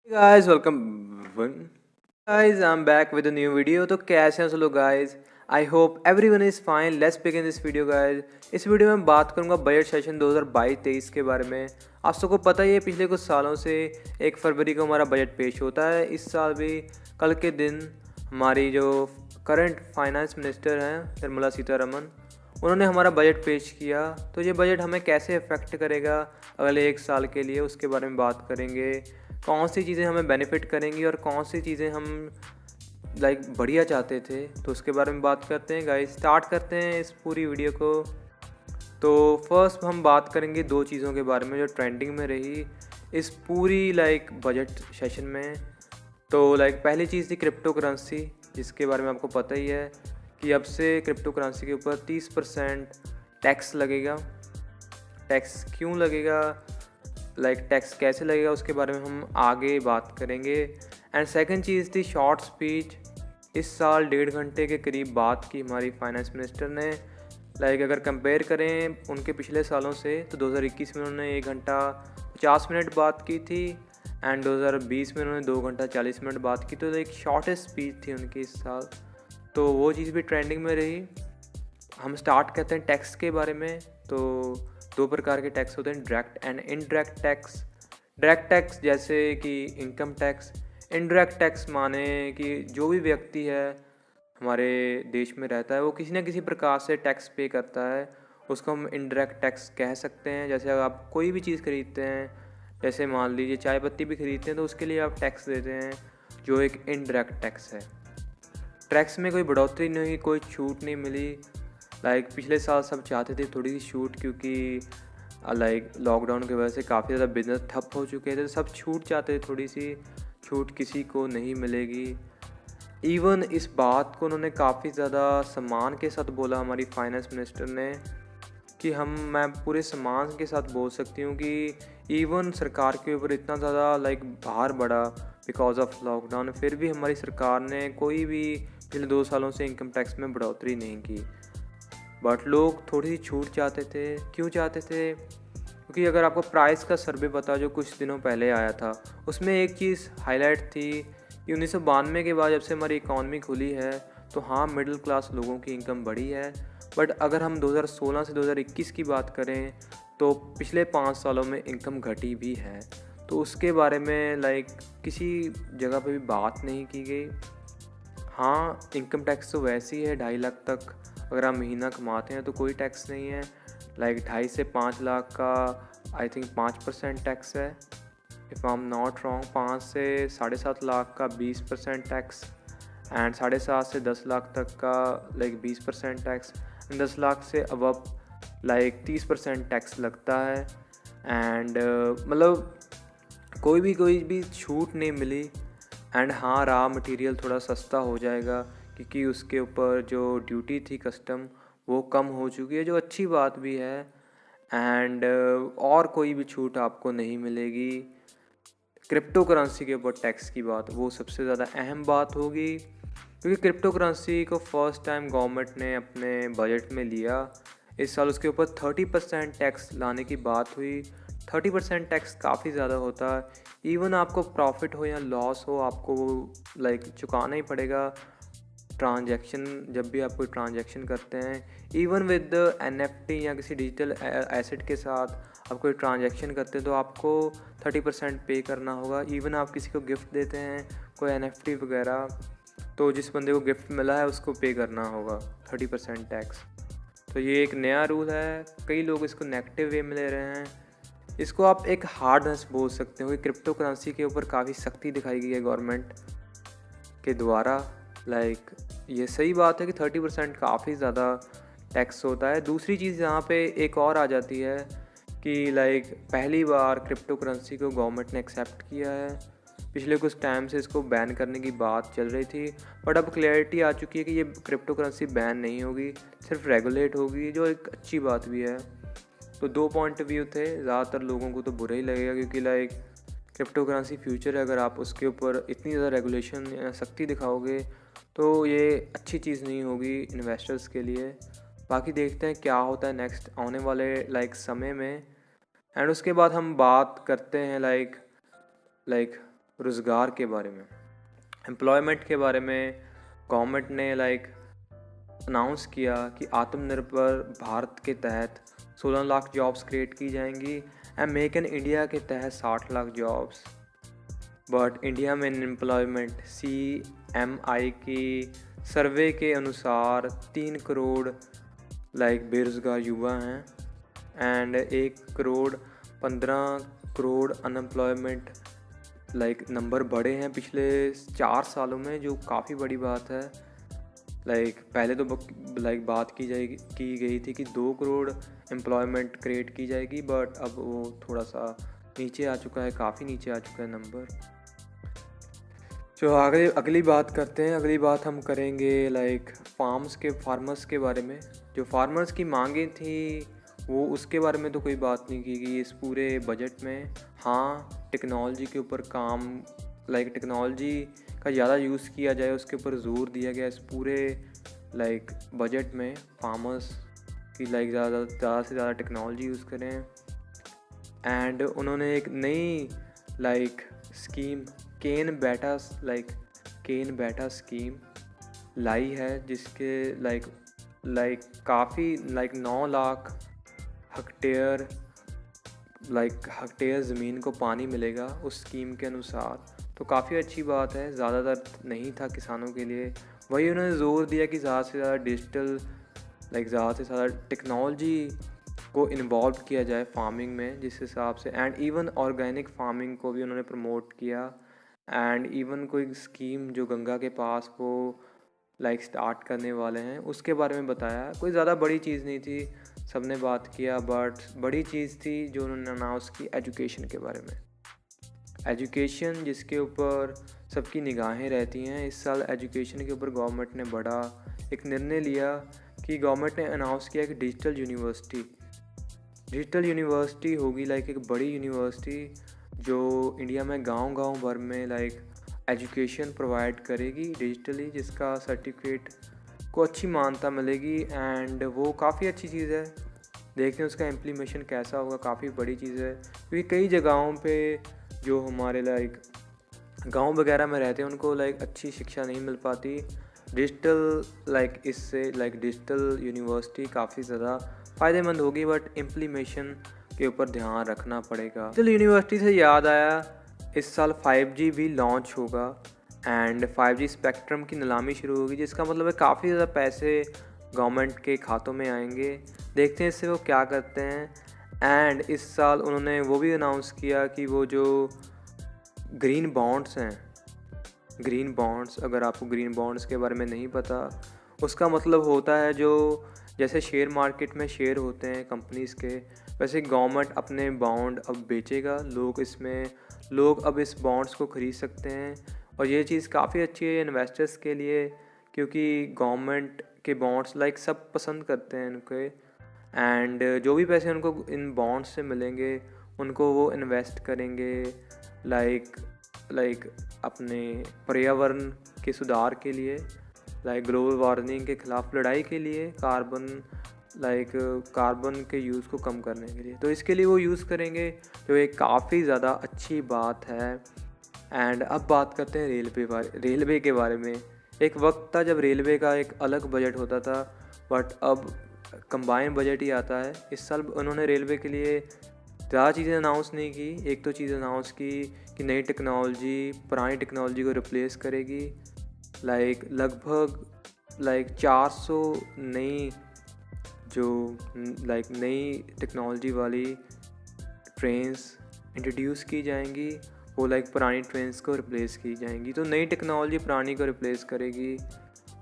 Hey guys, welcome. Guys, I'm back with a new video. तो कैसे हैं सब लोग guys? I hope everyone is fine. Let's begin this video guys. इस video में बात करूंगा बजट सेशन 2022-23 के बारे में। आप सबको पता ही है पिछले कुछ सालों से 1 फरवरी को हमारा बजट पेश होता है। इस साल भी कल के दिन हमारी जो करंट फाइनेंस मिनिस्टर हैं निर्मला सीतारमन, उन्होंने हमारा बजट पेश किया। तो ये बजट हमें कैसे अफेक्ट करेगा अगले 1 साल के लिए, उसके बारे में बात करेंगे। कौन सी चीज़ें हमें बेनिफिट करेंगी और कौन सी चीज़ें हम बढ़िया चाहते थे, तो उसके बारे में बात करते हैं गाइस। स्टार्ट करते हैं इस पूरी वीडियो को। तो फर्स्ट हम बात करेंगे 2 चीज़ों के बारे में जो ट्रेंडिंग में रही इस पूरी बजट सेशन में। तो पहली चीज़ थी क्रिप्टो करेंसी, जिसके बारे में आपको पता ही है कि अब से क्रिप्टो करेंसी के ऊपर 30% टैक्स लगेगा। टैक्स क्यों लगेगा, टैक्स कैसे लगेगा, उसके बारे में हम आगे बात करेंगे। एंड सेकंड चीज़ थी शॉर्ट स्पीच। इस साल 1.5 घंटे के करीब बात की हमारी फाइनेंस मिनिस्टर ने। अगर कंपेयर करें उनके पिछले सालों से तो 2021 में उन्होंने 1 घंटा 50 मिनट बात की थी एंड 2020 में उन्होंने 2 घंटा 40 मिनट बात की। तो एक शॉर्टेस्ट स्पीच थी उनकी इस साल, तो वो चीज़ भी ट्रेंडिंग में रही। हम स्टार्ट करते हैं टैक्स के बारे में। तो 2 प्रकार के टैक्स होते हैं, direct and indirect tax. Direct tax जैसे कि इनकम टैक्स। इनडायरेक्ट टैक्स माने कि जो भी व्यक्ति है हमारे देश में रहता है वो किसी न किसी प्रकार से टैक्स पे करता है, उसको हम इनडायरेक्ट टैक्स कह सकते हैं। जैसे अगर आप कोई भी चीज़ खरीदते हैं, जैसे मान लीजिए चाय पत्ती भी खरीदते हैं, तो उसके लिए आप टैक्स देते हैं, जो एक इनडायरेक्ट टैक्स है। टैक्स में कोई बढ़ोतरी नहीं हुई, कोई छूट नहीं मिली। पिछले साल सब चाहते थे थोड़ी सी छूट, क्योंकि लॉकडाउन की वजह से काफ़ी ज़्यादा बिजनेस ठप हो चुके थे, तो सब छूट चाहते थे। थोड़ी सी छूट किसी को नहीं मिलेगी। इवन इस बात को उन्होंने काफ़ी ज़्यादा सम्मान के साथ बोला, हमारी फाइनेंस मिनिस्टर ने, कि मैं पूरे सम्मान के साथ बोल सकती हूँ कि इवन सरकार के ऊपर इतना ज़्यादा भार बढ़ा बिकॉज ऑफ लॉकडाउन, फिर भी हमारी सरकार ने कोई भी पिछले 2 सालों से इनकम टैक्स में बढ़ोतरी नहीं की। बट लोग थोड़ी सी छूट चाहते थे। क्यों चाहते थे? क्योंकि अगर आपको प्राइस का सर्वे पता जो कुछ दिनों पहले आया था, उसमें एक चीज़ हाईलाइट थी कि 1992 के बाद जब से हमारी इकॉनमी खुली है तो हाँ, मिडिल क्लास लोगों की इनकम बढ़ी है। बट अगर हम 2016 से 2021 की बात करें तो पिछले 5 सालों में इनकम घटी भी है। तो उसके बारे में किसी जगह पे भी बात नहीं की गई। हाँ, इनकम टैक्स तो वैसे ही है 2.5 लाख तक अगर आप महीना कमाते हैं तो कोई टैक्स नहीं है। 2.5 से 5 लाख का आई थिंक 5% टैक्स है, if I am not wrong. 5 से 7.5 लाख का 20% टैक्स एंड 7.5 से 10 लाख तक का 20% टैक्स एंड 10 लाख से अबव 30% टैक्स लगता है। एंड कोई भी छूट नहीं मिली। एंड हाँ, रॉ मटेरियल थोड़ा सस्ता हो जाएगा क्योंकि उसके ऊपर जो ड्यूटी थी कस्टम वो कम हो चुकी है, जो अच्छी बात भी है। एंड और कोई भी छूट आपको नहीं मिलेगी। क्रिप्टो करेंसी के ऊपर टैक्स की बात, वो सबसे ज़्यादा अहम बात होगी, क्योंकि क्रिप्टो करेंसी को फर्स्ट टाइम गवर्नमेंट ने अपने बजट में लिया। इस साल उसके ऊपर 30% टैक्स लाने की बात हुई। 30% टैक्स काफ़ी ज़्यादा होता है। इवन आपको प्रॉफिट हो या लॉस हो, आपको चुकाना ही पड़ेगा। ट्रांजैक्शन, जब भी आप कोई ट्रांजैक्शन करते हैं, इवन विद NFT या किसी डिजिटल एसेट के साथ आप कोई ट्रांजैक्शन करते हैं, तो आपको 30% पे करना होगा। इवन आप किसी को गिफ्ट देते हैं कोई NFT वगैरह, तो जिस बंदे को गिफ्ट मिला है उसको पे करना होगा 30% टैक्स। तो ये एक नया रूल है। कई लोग इसको नेगेटिव वे में ले रहे हैं। इसको आप एक हार्डनेस बोल सकते हो कि क्रिप्टो करेंसी के ऊपर काफ़ी सख्ती दिखाई गई है गवर्नमेंट के द्वारा। ये सही बात है कि 30% काफ़ी ज़्यादा टैक्स होता है। दूसरी चीज़ यहाँ पे एक और आ जाती है कि पहली बार क्रिप्टो करेंसी को गवर्नमेंट ने एक्सेप्ट किया है। पिछले कुछ टाइम से इसको बैन करने की बात चल रही थी, बट अब क्लैरिटी आ चुकी है कि ये क्रिप्टो करेंसी बैन नहीं होगी, सिर्फ रेगुलेट होगी, जो एक अच्छी बात भी है। तो 2 पॉइंट ऑफ व्यू थे। ज़्यादातर लोगों को तो बुरा ही लगेगा, क्योंकि क्रिप्टो करेंसी फ्यूचर है। अगर आप उसके ऊपर इतनी ज़्यादा रेगुलेशन या सख्ती दिखाओगे तो ये अच्छी चीज़ नहीं होगी इन्वेस्टर्स के लिए। बाकी देखते हैं क्या होता है नेक्स्ट आने वाले समय में। एंड उसके बाद हम बात करते हैं रोज़गार के बारे में, एम्प्लॉयमेंट के बारे में गवर्नमेंट ने अनाउंस किया कि आत्मनिर्भर भारत के तहत 16 लाख जॉब्स क्रिएट की जाएंगी एंड मेक इन इंडिया के तहत 60 लाख जॉब्स। बट इंडिया में एम्प्लॉयमेंट CMI की सर्वे के अनुसार 3 करोड़ बेरोज़गार युवा हैं and 1 crore 15 crore unemployment number बढ़े हैं पिछले 4 सालों में, जो काफ़ी बड़ी बात है। पहले तो बात की गई थी कि 2 करोड़ एम्प्लॉयमेंट क्रिएट की जाएगी, बट अब वो थोड़ा सा नीचे आ चुका है, काफ़ी नीचे आ चुका है नंबर। जो अगली बात करते हैं। अगली बात हम करेंगे फार्मर्स के बारे में। जो फार्मर्स की मांगें थी वो उसके बारे में तो कोई बात नहीं की गई इस पूरे बजट में। हाँ, टेक्नोलॉजी के ऊपर काम टेक्नोलॉजी का ज़्यादा यूज़ किया जाए उसके ऊपर जोर दिया गया इस पूरे बजट में। फार्मर्स की ज़्यादा से ज़्यादा टेक्नोलॉजी यूज़ करें एंड उन्होंने एक नई स्कीम केन बेटा स्कीम लाई है, जिसके काफ़ी 9 लाख हेक्टेयर ज़मीन को पानी मिलेगा उस स्कीम के अनुसार। तो काफ़ी अच्छी बात है, ज़्यादातर नहीं था किसानों के लिए। वही उन्होंने ज़ोर दिया कि ज़्यादा से ज़्यादा डिजिटल ज़्यादा से ज़्यादा टेक्नोलॉजी को इन्वॉल्व किया जाए फार्मिंग में, जिस हिसाब से एंड इवन ऑर्गेनिक फार्मिंग को भी उन्होंने प्रमोट किया। एंड इवन कोई स्कीम जो गंगा के पास वो स्टार्ट करने वाले हैं उसके बारे में बताया। कोई ज़्यादा बड़ी चीज़ नहीं थी, सबने बात किया, बट बड़ी चीज़ थी जो उन्होंने अनाउंस की एजुकेशन के बारे में। एजुकेशन जिसके ऊपर सबकी निगाहें रहती हैं। इस साल एजुकेशन के ऊपर गवर्नमेंट ने बड़ा एक निर्णय लिया कि गवर्नमेंट ने अनाउंस किया कि डिजिटल यूनिवर्सिटी होगी एक बड़ी यूनिवर्सिटी जो इंडिया में गांव भर में एजुकेशन प्रोवाइड करेगी डिजिटली, जिसका सर्टिफिकेट को अच्छी मान्यता मिलेगी एंड वो काफ़ी अच्छी चीज़ है। देखते हैं उसका इम्प्लीमेशन कैसा होगा, काफ़ी बड़ी चीज़ है क्योंकि कई जगहों पे जो हमारे गांव वगैरह में रहते हैं उनको अच्छी शिक्षा नहीं मिल पाती। डिजिटल इससे डिजिटल यूनिवर्सिटी काफ़ी ज़्यादा फ़ायदेमंद होगी, बट इम्प्लीमेशन के ऊपर ध्यान रखना पड़ेगा। डिजिटल यूनिवर्सिटी से याद आया, इस साल 5G भी लॉन्च होगा एंड 5G स्पेक्ट्रम की नीलामी शुरू होगी, जिसका मतलब है काफ़ी ज़्यादा पैसे गवर्नमेंट के खातों में आएंगे। देखते हैं इससे वो क्या करते हैं। एंड इस साल उन्होंने वो भी अनाउंस किया कि वो जो ग्रीन बॉन्ड्स हैं, ग्रीन बॉन्ड्स, अगर आपको ग्रीन बॉन्ड्स के बारे में नहीं पता, उसका मतलब होता है जो जैसे शेयर मार्केट में शेयर होते हैं कंपनीज़ के, वैसे गवर्नमेंट अपने बॉन्ड अब बेचेगा। लोग अब इस बॉन्ड्स को ख़रीद सकते हैं और ये चीज़ काफ़ी अच्छी है इन्वेस्टर्स के लिए, क्योंकि गवर्नमेंट के बॉन्ड्स सब पसंद करते हैं इनके। एंड जो भी पैसे उनको इन बॉन्ड्स से मिलेंगे उनको वो इन्वेस्ट करेंगे अपने पर्यावरण के सुधार के लिए, ग्लोबल वार्मिंग के ख़िलाफ़ लड़ाई के लिए, कार्बन के यूज़ को कम करने के लिए। तो इसके लिए वो यूज़ करेंगे, जो एक काफ़ी ज़्यादा अच्छी बात है। एंड अब बात करते हैं रेलवे के बारे में। एक वक्त था जब रेलवे का एक अलग बजट होता था, बट अब कंबाइन बजट ही आता है। इस साल उन्होंने रेलवे के लिए ज़्यादा चीज़ें अनाउंस नहीं की। एक तो चीज़ अनाउंस की कि नई टेक्नोलॉजी पुरानी टेक्नोलॉजी को रिप्लेस करेगी। लगभग 400 नई टेक्नोलॉजी वाली ट्रेन्स इंट्रोड्यूस की जाएंगी, वो पुरानी ट्रेन्स को रिप्लेस की जाएंगी। तो नई टेक्नोलॉजी पुरानी को रिप्लेस करेगी,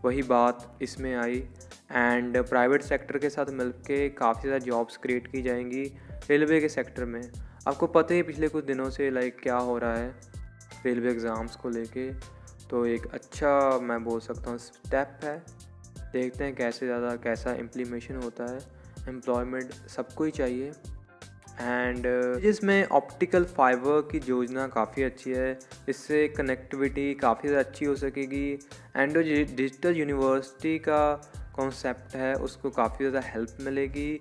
वही बात इसमें आई। एंड प्राइवेट सेक्टर के साथ मिलके काफ़ी ज़्यादा जॉब्स क्रिएट की जाएंगी रेलवे के सेक्टर में। आपको पता ही पिछले कुछ दिनों से क्या हो रहा है रेलवे एग्ज़ाम्स को लेके, तो एक अच्छा मैं बोल सकता हूँ स्टेप है। देखते हैं कैसा इम्प्लीमेशन होता है। एम्प्लॉयमेंट सबको ही चाहिए। एंड जिसमें ऑप्टिकल फाइबर की योजना काफ़ी अच्छी है, इससे कनेक्टिविटी काफ़ी ज़्यादा अच्छी हो सकेगी। एंड जो डिजिटल यूनिवर्सिटी का कॉन्सेप्ट है उसको काफ़ी ज़्यादा हेल्प मिलेगी,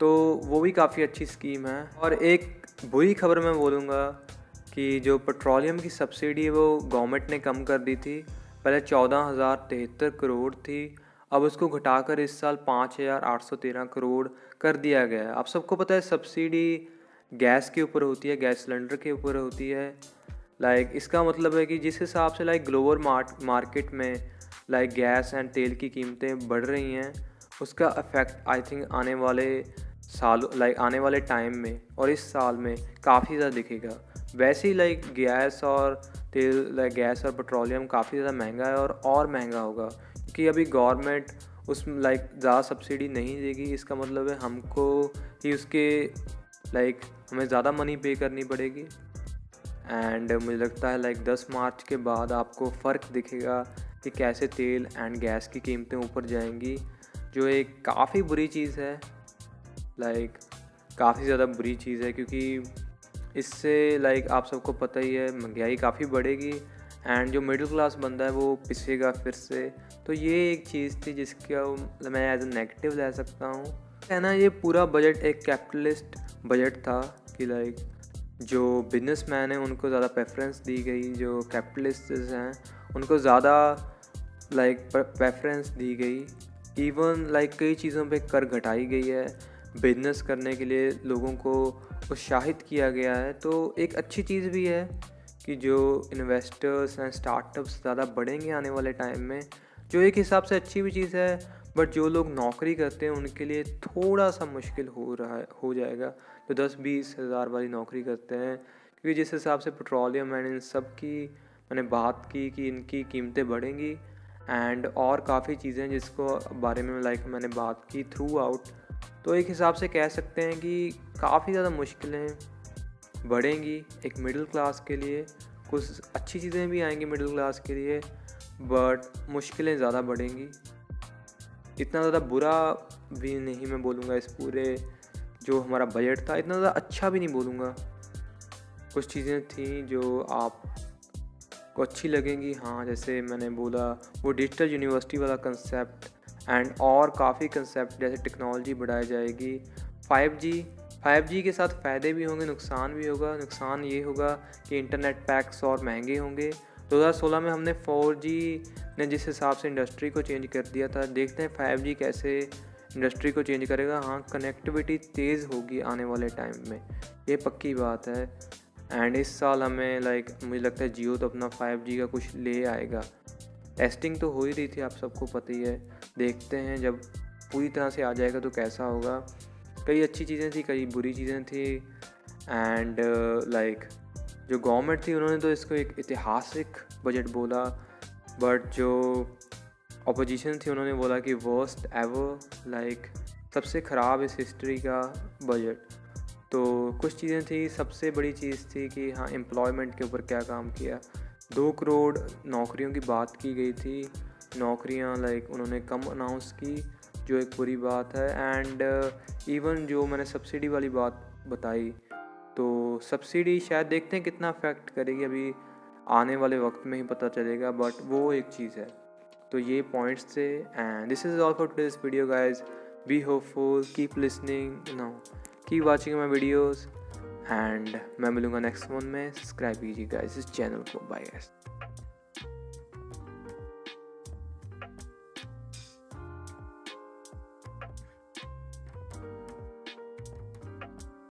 तो वो भी काफ़ी अच्छी स्कीम है। और एक बुरी खबर मैं बोलूँगा कि जो पेट्रोलियम की सब्सिडी है वो गवर्नमेंट ने कम कर दी थी। पहले 14,073 करोड़ थी, अब उसको घटाकर इस साल 5,813 करोड़ कर दिया गया है। आप सबको पता है सब्सिडी गैस के ऊपर होती है, गैस सिलेंडर के ऊपर होती है। इसका मतलब है कि जिस हिसाब से ग्लोबल मार्केट में गैस एंड तेल की कीमतें बढ़ रही हैं, उसका इफ़ेक्ट आई थिंक आने वाले सालों आने वाले टाइम में और इस साल में काफ़ी ज़्यादा दिखेगा। वैसे ही गैस और तेल गैस और पेट्रोलियम काफ़ी ज़्यादा महंगा है और महंगा होगा, क्योंकि अभी गवर्नमेंट उस ज़्यादा सब्सिडी नहीं देगी। इसका मतलब है हमको ही उसके हमें ज़्यादा मनी पे करनी पड़ेगी। एंड मुझे लगता है 10 मार्च के बाद आपको फ़र्क दिखेगा कि कैसे तेल एंड गैस की कीमतें ऊपर जाएंगी, जो एक काफ़ी बुरी चीज़ है। काफ़ी ज़्यादा बुरी चीज़ है, क्योंकि इससे आप सबको पता ही है महंगाई काफ़ी बढ़ेगी एंड जो मिडिल क्लास बंदा है वो पिसेगा फिर से। तो ये एक चीज़ थी जिसका मैं एज ए नेगेटिव ले सकता हूँ, है ना। ये पूरा बजट एक कैपिटलिस्ट बजट था कि जो बिजनेसमैन हैं उनको ज़्यादा प्रेफरेंस दी गई, जो कैपिटलिस्ट हैं उनको ज़्यादा प्रेफरेंस दी गई। इवन कई चीज़ों पे कर घटाई गई है, बिजनेस करने के लिए लोगों को उत्साहित किया गया है। तो एक अच्छी चीज़ भी है कि जो इन्वेस्टर्स हैं, स्टार्टअप्स ज़्यादा बढ़ेंगे आने वाले टाइम में, जो एक हिसाब से अच्छी भी चीज़ है। बट जो लोग नौकरी करते हैं उनके लिए थोड़ा सा मुश्किल हो जाएगा, जो 10-20 हज़ार वाली नौकरी करते हैं, क्योंकि जिस हिसाब से पेट्रोलियम एंड इन सब की मैंने बात की कि इनकी कीमतें बढ़ेंगी एंड और काफ़ी चीज़ें जिसको बारे में मैंने बात की थ्रू आउट। तो एक हिसाब से कह सकते हैं कि काफ़ी ज़्यादा मुश्किलें बढ़ेंगी एक मिडिल क्लास के लिए। कुछ अच्छी चीज़ें भी आएंगी मिडिल क्लास के लिए, बट मुश्किलें ज़्यादा बढ़ेंगी। इतना ज़्यादा बुरा भी नहीं मैं बोलूँगा, इस पूरे जो हमारा बजट था इतना ज़्यादा अच्छा भी नहीं बोलूँगा। कुछ चीज़ें थी जो आपको अच्छी लगेंगी, हाँ, जैसे मैंने बोला वो डिजिटल यूनिवर्सिटी वाला कंसेप्ट एंड और काफ़ी कंसेप्ट, जैसे टेक्नोलॉजी बढ़ाई जाएगी। 5G के साथ फ़ायदे भी होंगे, नुकसान भी होगा। नुकसान ये होगा कि इंटरनेट पैक्स और महंगे होंगे। 2016 में हमने 4G ने जिस हिसाब से इंडस्ट्री को चेंज कर दिया था, देखते हैं 5G कैसे इंडस्ट्री को चेंज करेगा। हाँ, कनेक्टिविटी तेज़ होगी आने वाले टाइम में, ये पक्की बात है। एंड इस साल हमें मुझे लगता है जियो तो अपना 5G का कुछ ले आएगा। टेस्टिंग तो हो ही रही थी, आप सबको पता ही है। देखते हैं जब पूरी तरह से आ जाएगा तो कैसा होगा। कई अच्छी चीज़ें थी, कई बुरी चीज़ें थी एंड जो गवर्नमेंट थी उन्होंने तो इसको एक ऐतिहासिक बजट बोला, बट जो अपोजिशन थी उन्होंने बोला कि वर्स्ट एवर, सबसे ख़राब इस हिस्ट्री का बजट। तो कुछ चीज़ें थी, सबसे बड़ी चीज़ थी कि हाँ, एम्प्लॉयमेंट के ऊपर क्या काम किया। 2 करोड़ नौकरियों की बात की गई थी, नौकरियां उन्होंने कम अनाउंस की, जो एक बुरी बात है। एंड इवन जो मैंने सब्सिडी वाली बात बताई, तो सब्सिडी शायद देखते हैं कितना अफेक्ट करेगी, अभी आने वाले वक्त में ही पता चलेगा, बट वो एक चीज़ है। तो ये पॉइंट्स थे and this is all for today's video guys. Be hopeful, keep listening, keep watching my videos and मैं मिलूँगा नेक्स्ट वन में। सब्सक्राइब कीजिए गाइज इस चैनल को। Bye guys.